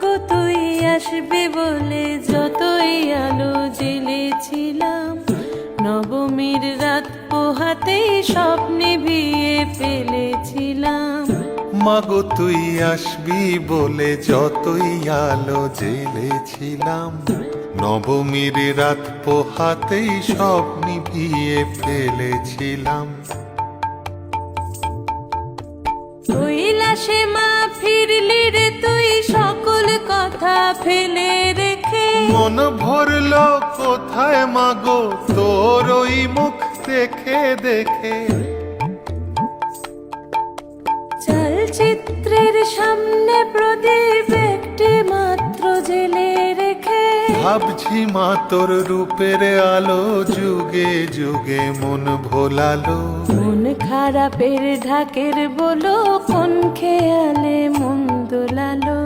মাগো তুই আসবে বলে যতই আলো জ্বেলেছিলাম, নবমীর রাত পোহাতেই স্বপ্নে ভিয়ে ফেলেছিলাম। মাগো তুই আসবি বলে যতই আলো জ্বেলেছিলাম, নবমীর রাত পোহাতেই সব নিভিয়ে ফেলেছিলাম। কৈলাসে মা ফিরলি রে তুই সকল কথা ফেলে রেখে, মন ভরলো কোথায় মাগো তোর ওই মুখ দেখে দেখে। চলচিত্রের সামনে প্রদীপ একটি মাত্র জেলে রেখে, ভাবছি মা তোর রূপের আলো যুগে যুগে মন ভোলালো। মন খারাপের ঢাকের বলো কোন খেয়ালে মন দোলালো।